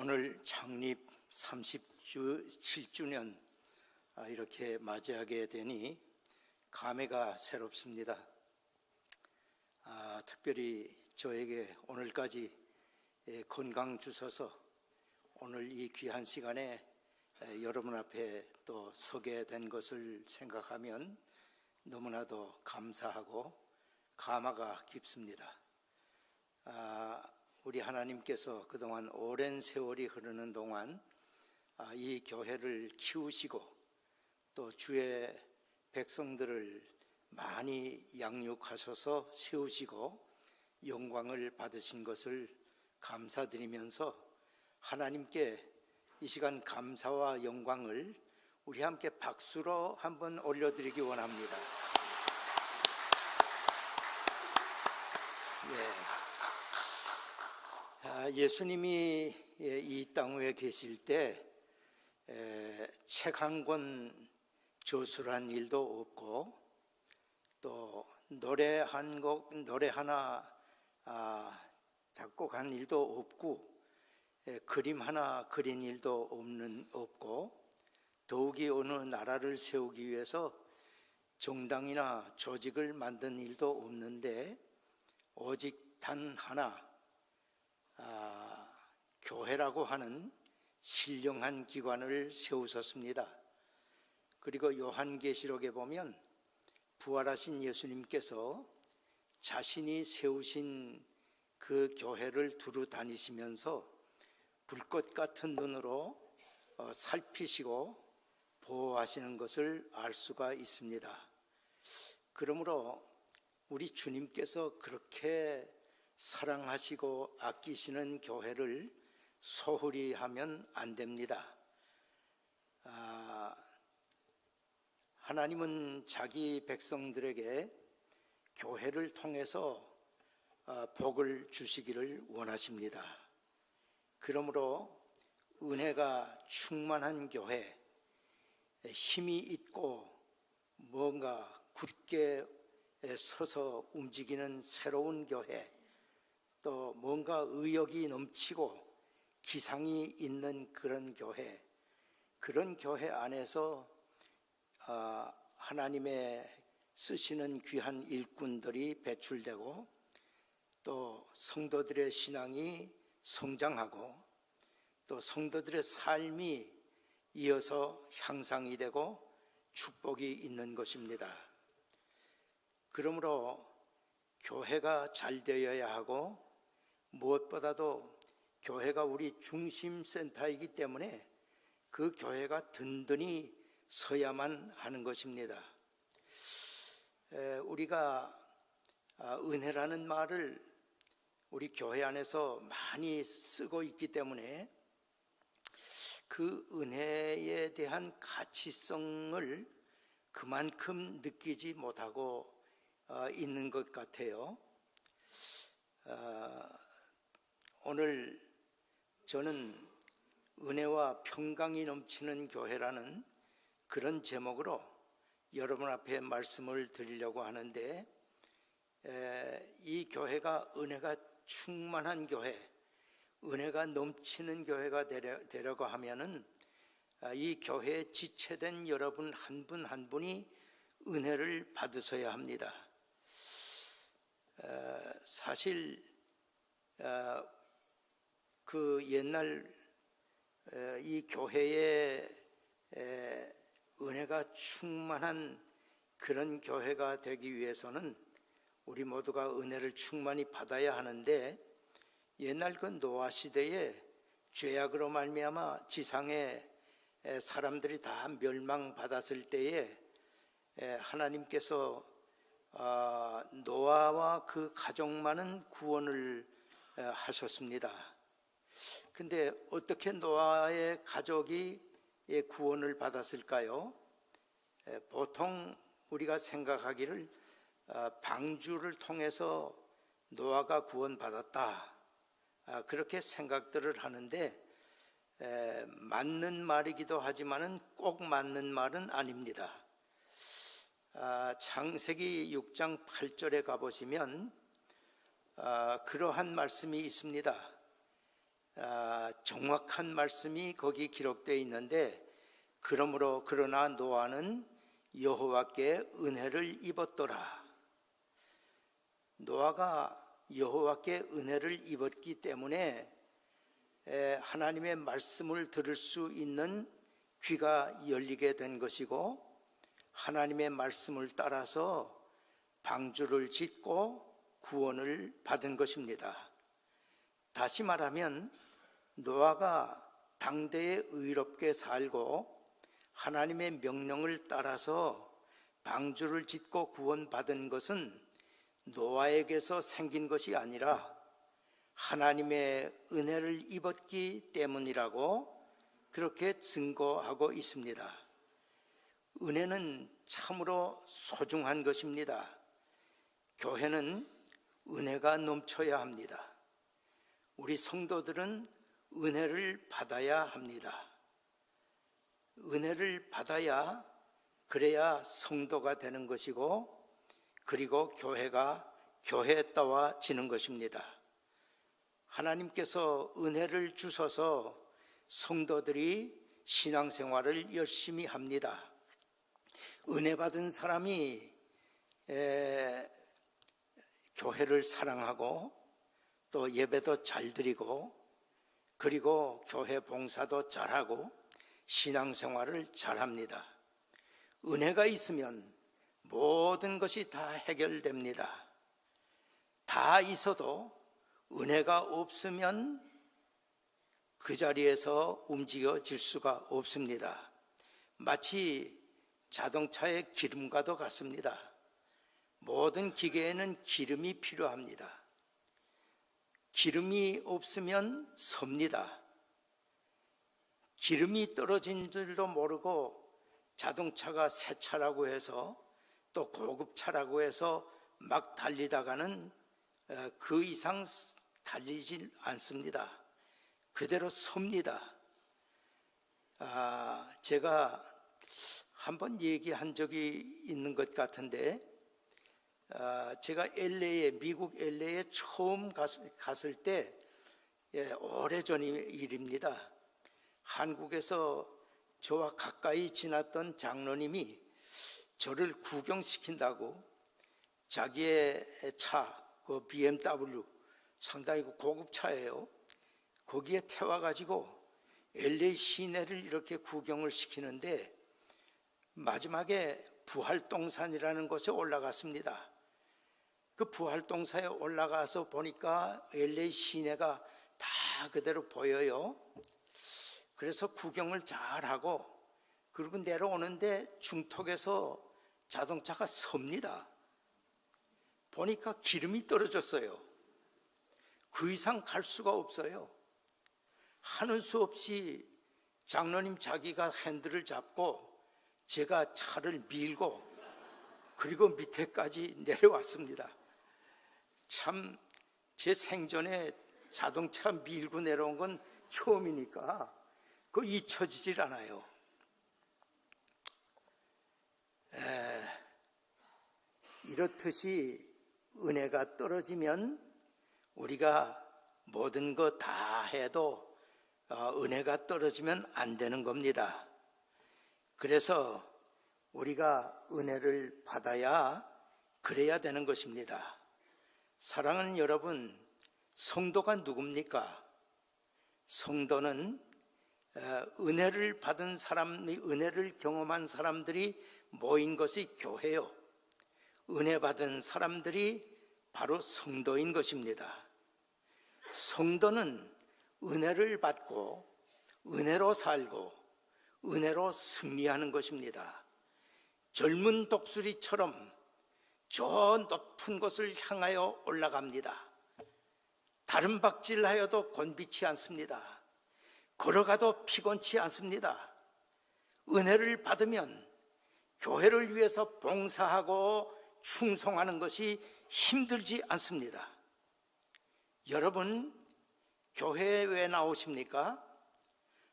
오늘 창립 37주년 이렇게 맞이하게 되니 감회가 새롭습니다. 특별히 저에게 오늘까지 건강 주셔서 오늘 이 귀한 시간에 여러분 앞에 또 서게 된 것을 생각하면 너무나도 감사하고 감화가 깊습니다. 우리 하나님께서 그동안 오랜 세월이 흐르는 동안 이 교회를 키우시고 또 주의 백성들을 많이 양육하셔서 세우시고 영광을 받으신 것을 감사드리면서 하나님께 이 시간 감사와 영광을 우리 함께 박수로 한번 올려드리기 원합니다. 예수님이 이 땅 위에 계실 때 책 한 권 저술한 일도 없고 또 노래 하나 작곡한 일도 없고 그림 하나 그린 일도 없고 더욱이 어느 나라를 세우기 위해서 정당이나 조직을 만든 일도 없는데 오직 단 하나 교회라고 하는 신령한 기관을 세우셨습니다. 그리고 요한계시록에 보면 부활하신 예수님께서 자신이 세우신 그 교회를 두루 다니시면서 불꽃 같은 눈으로 살피시고 보호하시는 것을 알 수가 있습니다. 그러므로 우리 주님께서 그렇게 사랑하시고 아끼시는 교회를 소홀히 하면 안 됩니다. 하나님은 자기 백성들에게 교회를 통해서 복을 주시기를 원하십니다. 그러므로 은혜가 충만한 교회, 힘이 있고 뭔가 굳게 서서 움직이는 새로운 교회, 또 뭔가 의욕이 넘치고 기상이 있는 그런 교회 안에서 하나님의 쓰시는 귀한 일꾼들이 배출되고 또 성도들의 신앙이 성장하고 또 성도들의 삶이 이어서 향상이 되고 축복이 있는 것입니다. 그러므로 교회가 잘 되어야 하고 무엇보다도 교회가 우리 중심센터이기 때문에 그 교회가 든든히 서야만 하는 것입니다. 우리가 은혜라는 말을 우리 교회 안에서 많이 쓰고 있기 때문에 그 은혜에 대한 가치성을 그만큼 느끼지 못하고 있는 것 같아요. 오늘 저는 은혜와 평강이 넘치는 교회라는 그런 제목으로 여러분 앞에 말씀을 드리려고 하는데, 이 교회가 은혜가 충만한 교회, 은혜가 넘치는 교회가 되려고 하면은 이 교회에 지체된 여러분 한 분 한 분이 은혜를 받으셔야 합니다. 사실 그 옛날 이 교회에 은혜가 충만한 그런 교회가 되기 위해서는 우리 모두가 은혜를 충만히 받아야 하는데, 옛날 그 노아 시대에 죄악으로 말미암아 지상에 사람들이 다 멸망받았을 때에 하나님께서 노아와 그 가족만은 구원을 하셨습니다. 근데 어떻게 노아의 가족이 구원을 받았을까요? 보통 우리가 생각하기를 방주를 통해서 노아가 구원받았다, 그렇게 생각들을 하는데 맞는 말이기도 하지만은 꼭 맞는 말은 아닙니다. 창세기 6장 8절에 가보시면 그러한 말씀이 있습니다. 정확한 말씀이 거기 기록되어 있는데, 그러나 노아는 여호와께 은혜를 입었더라. 노아가 여호와께 은혜를 입었기 때문에 하나님의 말씀을 들을 수 있는 귀가 열리게 된 것이고, 하나님의 말씀을 따라서 방주를 짓고 구원을 받은 것입니다. 다시 말하면 노아가 당대에 의롭게 살고 하나님의 명령을 따라서 방주를 짓고 구원받은 것은 노아에게서 생긴 것이 아니라 하나님의 은혜를 입었기 때문이라고 그렇게 증거하고 있습니다. 은혜는 참으로 소중한 것입니다. 교회는 은혜가 넘쳐야 합니다. 우리 성도들은 은혜를 받아야 합니다. 은혜를 받아야, 그래야 성도가 되는 것이고, 그리고 교회가 교회다워지는 것입니다. 하나님께서 은혜를 주셔서 성도들이 신앙생활을 열심히 합니다. 은혜 받은 사람이 교회를 사랑하고 또 예배도 잘 드리고, 그리고 교회 봉사도 잘하고 신앙생활을 잘합니다. 은혜가 있으면 모든 것이 다 해결됩니다. 다 있어도 은혜가 없으면 그 자리에서 움직여질 수가 없습니다. 마치 자동차의 기름과도 같습니다. 모든 기계에는 기름이 필요합니다. 기름이 없으면 섭니다. 기름이 떨어진 줄도 모르고 자동차가 새 차라고 해서 또 고급차라고 해서 막 달리다가는 그 이상 달리질 않습니다. 그대로 섭니다. 제가 한번 얘기한 적이 있는 것 같은데, 제가 미국 LA에 처음 갔을 때, 오래전 일입니다. 한국에서 저와 가까이 지났던 장로님이 저를 구경시킨다고 자기의 차, 그 BMW, 상당히 고급차예요. 거기에 태워가지고 LA 시내를 이렇게 구경을 시키는데, 마지막에 부활동산이라는 곳에 올라갔습니다. 그 부활동산에 올라가서 보니까 LA 시내가 다 그대로 보여요. 그래서 구경을 잘하고, 그리고 내려오는데 중턱에서 자동차가 섭니다. 보니까 기름이 떨어졌어요. 그 이상 갈 수가 없어요. 하는 수 없이 장로님 자기가 핸들을 잡고 제가 차를 밀고 그리고 밑에까지 내려왔습니다. 참, 제 생전에 자동차 밀고 내려온 건 처음이니까 그거 잊혀지질 않아요. 이렇듯이 은혜가 떨어지면 우리가 모든 거 다 해도 은혜가 떨어지면 안 되는 겁니다. 그래서 우리가 은혜를 받아야, 그래야 되는 것입니다. 사랑하는 여러분, 성도가 누굽니까? 성도는 은혜를 받은 사람이, 은혜를 경험한 사람들이 모인 것이 교회요. 은혜 받은 사람들이 바로 성도인 것입니다. 성도는 은혜를 받고 은혜로 살고 은혜로 승리하는 것입니다. 젊은 독수리처럼 저 높은 곳을 향하여 올라갑니다. 다른 박질하여도 곤비치 않습니다. 걸어가도 피곤치 않습니다. 은혜를 받으면 교회를 위해서 봉사하고 충성하는 것이 힘들지 않습니다. 여러분, 교회에 왜 나오십니까?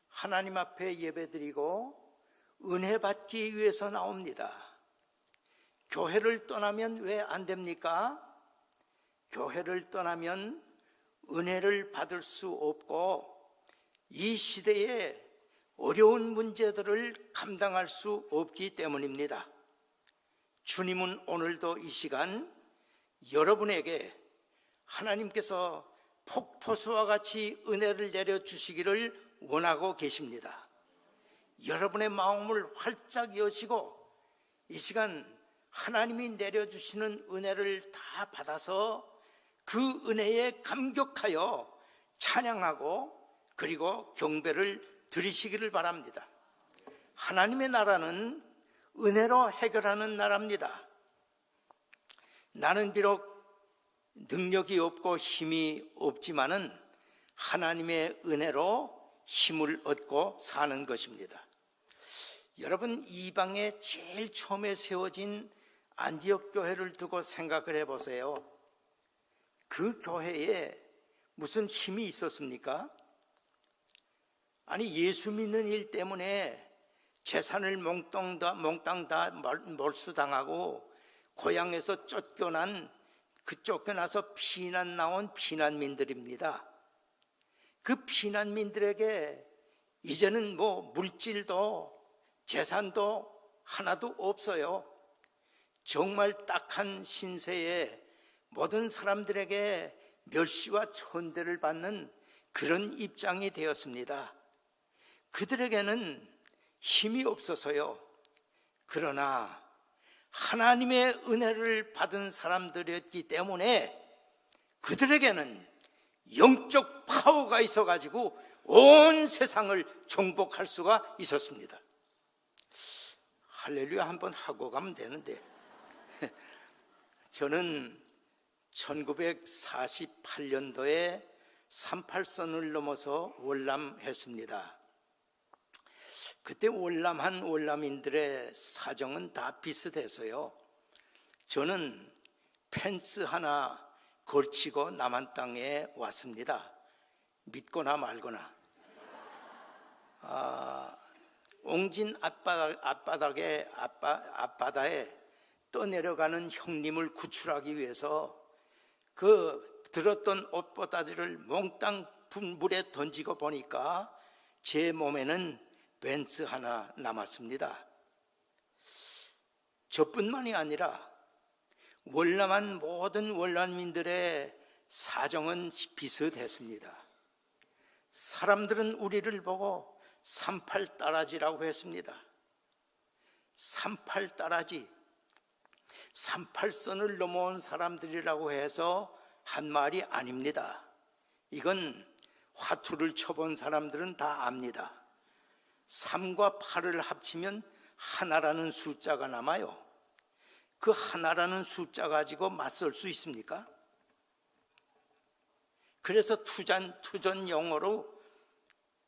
하나님 앞에 예배드리고 은혜 받기 위해서 나옵니다. 교회를 떠나면 왜 안 됩니까? 교회를 떠나면 은혜를 받을 수 없고 이 시대에 어려운 문제들을 감당할 수 없기 때문입니다. 주님은 오늘도 이 시간 여러분에게 하나님께서 폭포수와 같이 은혜를 내려주시기를 원하고 계십니다. 여러분의 마음을 활짝 여시고 이 시간 하나님이 내려주시는 은혜를 다 받아서 그 은혜에 감격하여 찬양하고 그리고 경배를 드리시기를 바랍니다. 하나님의 나라는 은혜로 해결하는 나라입니다. 나는 비록 능력이 없고 힘이 없지만은 하나님의 은혜로 힘을 얻고 사는 것입니다. 여러분, 이방에 제일 처음에 세워진 안디옥 교회를 두고 생각을 해보세요. 그 교회에 무슨 힘이 있었습니까? 아니, 예수 믿는 일 때문에 재산을 몽땅 다 몰수당하고 고향에서 쫓겨나서 피난 나온 피난민들입니다. 그 피난민들에게 이제는 물질도 재산도 하나도 없어요. 정말 딱한 신세에 모든 사람들에게 멸시와 천대를 받는 그런 입장이 되었습니다. 그들에게는 힘이 없어서요. 그러나 하나님의 은혜를 받은 사람들이었기 때문에 그들에게는 영적 파워가 있어가지고 온 세상을 정복할 수가 있었습니다. 할렐루야 한번 하고 가면 되는데, 저는 1948년도에 38선을 넘어서 월남했습니다. 그때 월남한 월남인들의 사정은 다 비슷했어요. 저는 펜스 하나 걸치고 남한 땅에 왔습니다. 믿거나 말거나. 옹진 앞바다에 떠내려가는 형님을 구출하기 위해서 그 들었던 옷보따리를 몽땅 물에 던지고 보니까 제 몸에는 벤츠 하나 남았습니다. 저뿐만이 아니라 월남한 모든 월남민들의 사정은 비슷했습니다. 사람들은 우리를 보고 38따라지라고 했습니다. 38따라지, 38선을 넘어온 사람들이라고 해서 한 말이 아닙니다. 이건 화투를 쳐본 사람들은 다 압니다. 3과 8을 합치면 하나라는 숫자가 남아요. 그 하나라는 숫자 가지고 맞설 수 있습니까? 그래서 투전 용어로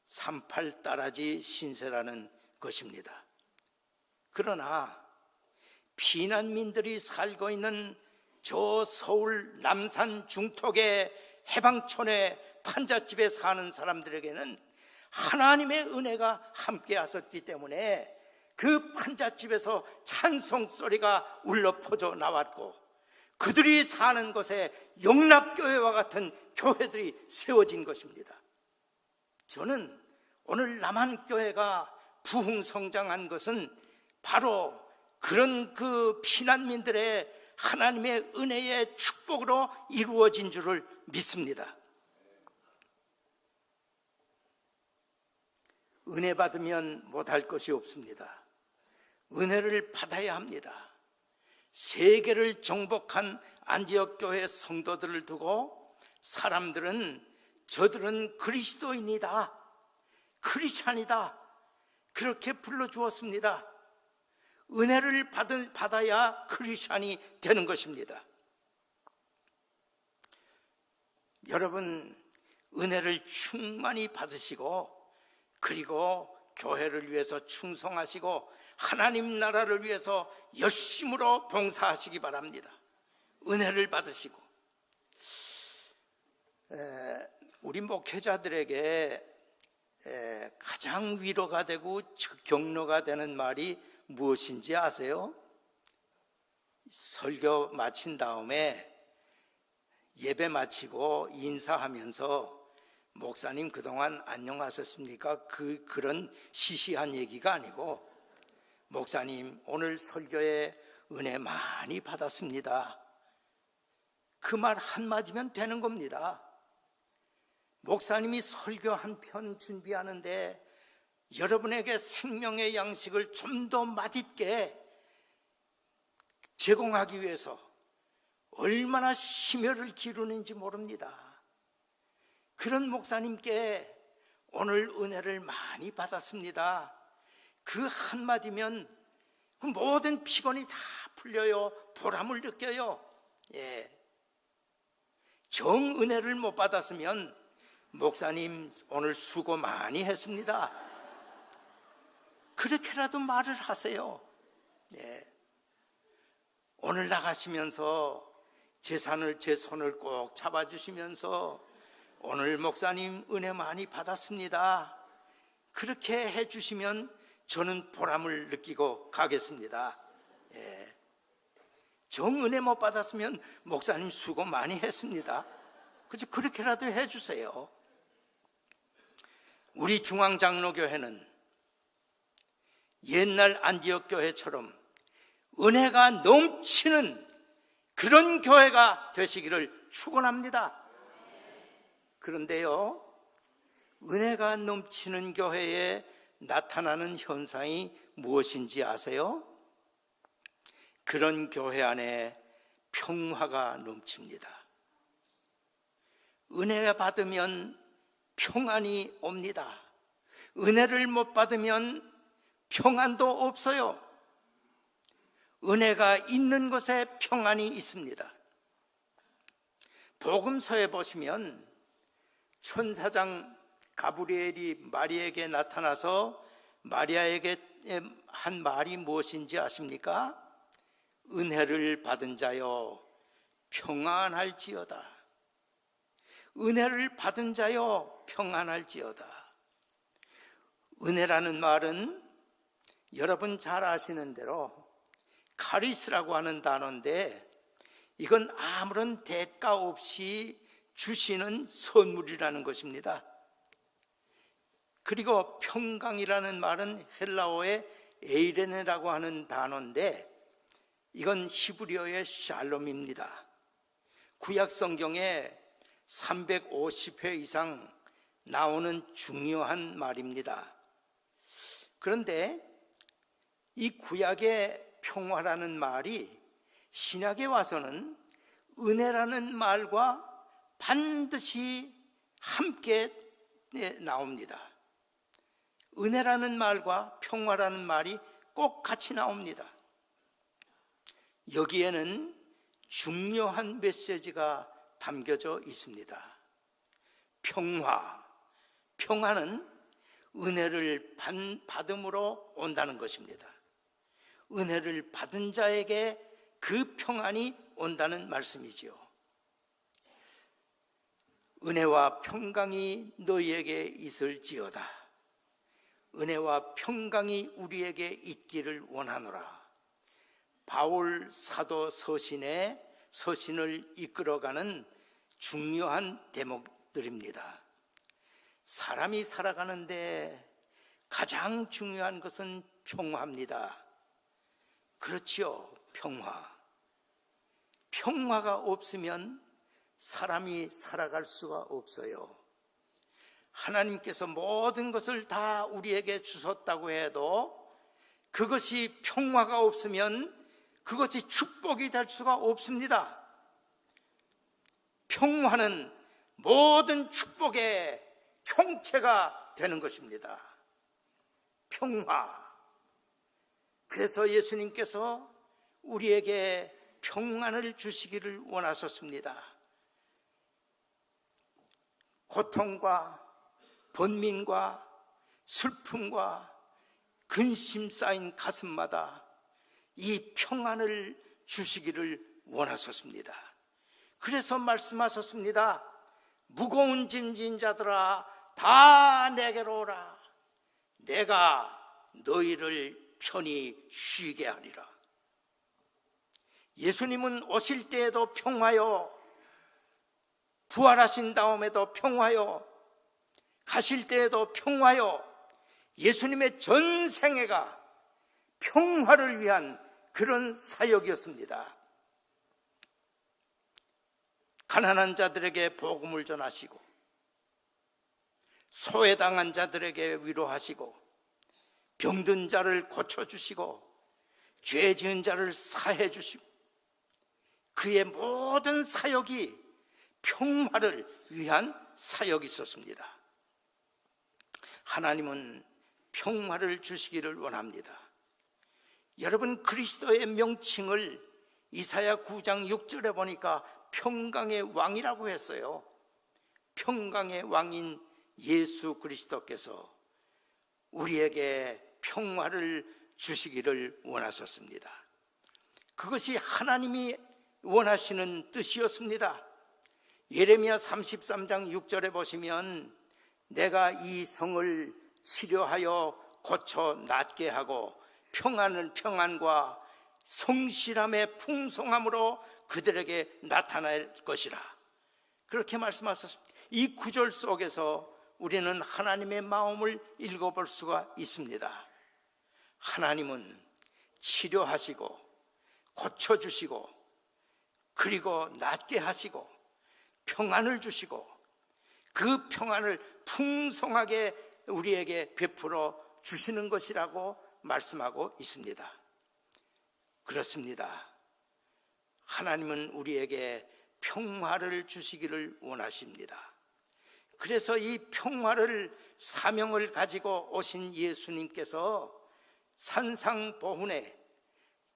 38따라지 신세라는 것입니다. 그러나 피난민들이 살고 있는 저 서울 남산 중턱의 해방촌의 판잣집에 사는 사람들에게는 하나님의 은혜가 함께 하셨기 때문에 그 판잣집에서 찬송소리가 울려 퍼져 나왔고 그들이 사는 곳에 영락교회와 같은 교회들이 세워진 것입니다. 저는 오늘 남한교회가 부흥성장한 것은 바로 그런 그 피난민들의 하나님의 은혜의 축복으로 이루어진 줄을 믿습니다. 은혜 받으면 못할 것이 없습니다. 은혜를 받아야 합니다. 세계를 정복한 안디옥 교회 성도들을 두고 사람들은 저들은 그리스도인이다, 크리스찬이다 그렇게 불러주었습니다. 은혜를 받아야 크리스찬이 되는 것입니다. 여러분, 은혜를 충만히 받으시고 그리고 교회를 위해서 충성하시고 하나님 나라를 위해서 열심으로 봉사하시기 바랍니다. 은혜를 받으시고 우리 목회자들에게 가장 위로가 되고 격려가 되는 말이 무엇인지 아세요? 설교 마친 다음에 예배 마치고 인사하면서 목사님 그동안 안녕하셨습니까? 그런 시시한 얘기가 아니고 목사님 오늘 설교에 은혜 많이 받았습니다. 그 말 한마디면 되는 겁니다. 목사님이 설교 한 편 준비하는데 여러분에게 생명의 양식을 좀 더 맛있게 제공하기 위해서 얼마나 심혈을 기르는지 모릅니다. 그런 목사님께 오늘 은혜를 많이 받았습니다. 그 한마디면 그 모든 피곤이 다 풀려요. 보람을 느껴요. 정은혜를 못 받았으면 목사님 오늘 수고 많이 했습니다. 그렇게라도 말을 하세요. 오늘 나가시면서 제 손을 꼭 잡아주시면서 오늘 목사님 은혜 많이 받았습니다. 그렇게 해주시면 저는 보람을 느끼고 가겠습니다. 정은혜 못 받았으면 목사님 수고 많이 했습니다. 그래서 그렇게라도 해주세요. 우리 중앙장로교회는 옛날 안디옥 교회처럼 은혜가 넘치는 그런 교회가 되시기를 축원합니다. 그런데요, 은혜가 넘치는 교회에 나타나는 현상이 무엇인지 아세요? 그런 교회 안에 평화가 넘칩니다. 은혜 받으면 평안이 옵니다. 은혜를 못 받으면 평안도 없어요. 은혜가 있는 곳에 평안이 있습니다. 복음서에 보시면 천사장 가브리엘이 마리아에게 나타나서 마리아에게 한 말이 무엇인지 아십니까? 은혜를 받은 자여 평안할지어다. 은혜를 받은 자여 평안할지어다. 은혜라는 말은 여러분 잘 아시는 대로 카리스라고 하는 단어인데 이건 아무런 대가 없이 주시는 선물이라는 것입니다. 그리고 평강이라는 말은 헬라어의 에이레네라고 하는 단어인데 이건 히브리어의 샬롬입니다. 구약 성경에 350회 이상 나오는 중요한 말입니다. 그런데 이 구약의 평화라는 말이 신약에 와서는 은혜라는 말과 반드시 함께 나옵니다. 은혜라는 말과 평화라는 말이 꼭 같이 나옵니다. 여기에는 중요한 메시지가 담겨져 있습니다. 평화는 은혜를 받음으로 온다는 것입니다. 은혜를 받은 자에게 그 평안이 온다는 말씀이지요. 은혜와 평강이 너희에게 있을지어다. 은혜와 평강이 우리에게 있기를 원하노라. 바울 사도 서신을 이끌어가는 중요한 대목들입니다. 사람이 살아가는데 가장 중요한 것은 평화입니다. 그렇지요, 평화가 없으면 사람이 살아갈 수가 없어요. 하나님께서 모든 것을 다 우리에게 주셨다고 해도 그것이 평화가 없으면 그것이 축복이 될 수가 없습니다. 평화는 모든 축복의 총체가 되는 것입니다. 평화. 그래서 예수님께서 우리에게 평안을 주시기를 원하셨습니다. 고통과 번민과 슬픔과 근심 쌓인 가슴마다 이 평안을 주시기를 원하셨습니다. 그래서 말씀하셨습니다. 무거운 짐진 자들아 다 내게로 오라. 내가 너희를 편히 쉬게 하리라. 예수님은 오실 때에도 평화요, 부활하신 다음에도 평화요, 가실 때에도 평화요, 예수님의 전 생애가 평화를 위한 그런 사역이었습니다. 가난한 자들에게 복음을 전하시고, 소외당한 자들에게 위로하시고, 병든 자를 고쳐주시고, 죄 지은 자를 사해 주시고, 그의 모든 사역이 평화를 위한 사역이 있었습니다. 하나님은 평화를 주시기를 원합니다. 여러분, 그리스도의 명칭을 이사야 9장 6절에 보니까 평강의 왕이라고 했어요. 평강의 왕인 예수 그리스도께서 우리에게 평화를 주시기를 원하셨습니다. 그것이 하나님이 원하시는 뜻이었습니다. 예레미야 33장 6절에 보시면 내가 이 성을 치료하여 고쳐 낫게 하고 평안은 평안과 성실함의 풍성함으로 그들에게 나타날 것이라, 그렇게 말씀하셨습니다. 이 구절 속에서 우리는 하나님의 마음을 읽어볼 수가 있습니다. 하나님은 치료하시고 고쳐주시고 그리고 낫게 하시고 평안을 주시고 그 평안을 풍성하게 우리에게 베풀어 주시는 것이라고 말씀하고 있습니다. 그렇습니다. 하나님은 우리에게 평화를 주시기를 원하십니다. 그래서 이 평화를, 사명을 가지고 오신 예수님께서 산상보훈에,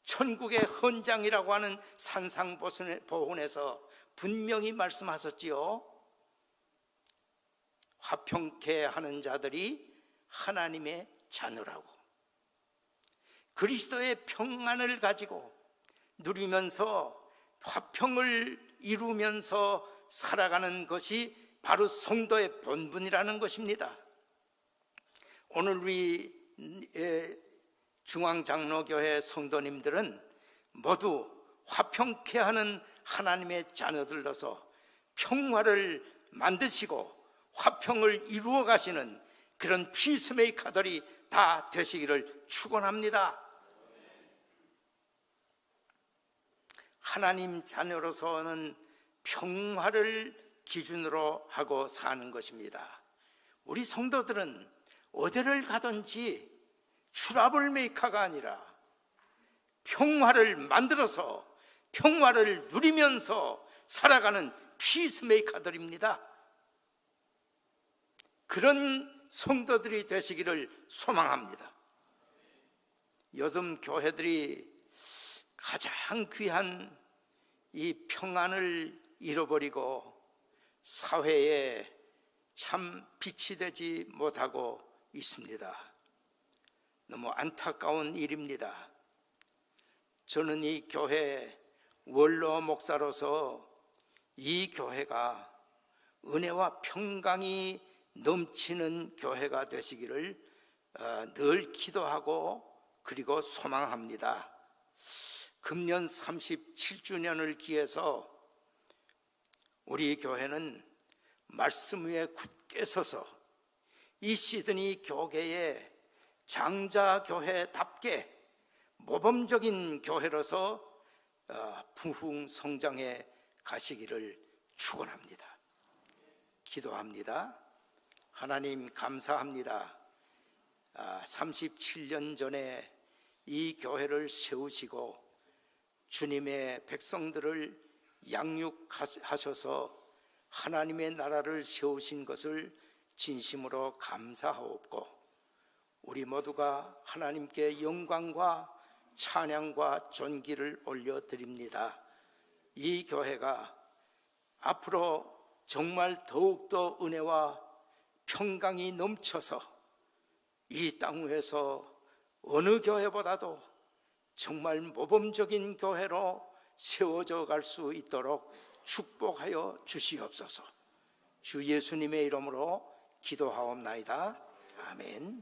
천국의 헌장이라고 하는 산상보훈에서 분명히 말씀하셨지요. 화평케 하는 자들이 하나님의 자녀라고. 그리스도의 평안을 가지고 누리면서 화평을 이루면서 살아가는 것이 바로 성도의 본분이라는 것입니다. 오늘 우리 중앙장로교회 성도님들은 모두 화평케 하는 하나님의 자녀들로서 평화를 만드시고 화평을 이루어 가시는 그런 피스메이커들이 다 되시기를 축원합니다. 하나님 자녀로서는 평화를 기준으로 하고 사는 것입니다. 우리 성도들은 어디를 가든지 트러블 메이커가 아니라 평화를 만들어서 평화를 누리면서 살아가는 피스메이커들입니다. 그런 성도들이 되시기를 소망합니다. 요즘 교회들이 가장 귀한 이 평안을 잃어버리고 사회에 참 빛이 되지 못하고 있습니다. 너무 안타까운 일입니다. 저는 이 교회 원로 목사로서 이 교회가 은혜와 평강이 넘치는 교회가 되시기를 늘 기도하고 그리고 소망합니다. 금년 37주년을 기해서 우리 교회는 말씀 위에 굳게 서서 이 시드니 교계의 장자교회답게 모범적인 교회로서 부흥성장해 가시기를 축원합니다. 기도합니다. 하나님 감사합니다. 37년 전에 이 교회를 세우시고 주님의 백성들을 양육하셔서 하나님의 나라를 세우신 것을 진심으로 감사하옵고 우리 모두가 하나님께 영광과 찬양과 존귀를 올려드립니다. 이 교회가 앞으로 정말 더욱더 은혜와 평강이 넘쳐서 이 땅 위에서 어느 교회보다도 정말 모범적인 교회로 세워져 갈 수 있도록 축복하여 주시옵소서. 주 예수님의 이름으로 기도하옵나이다. 아멘.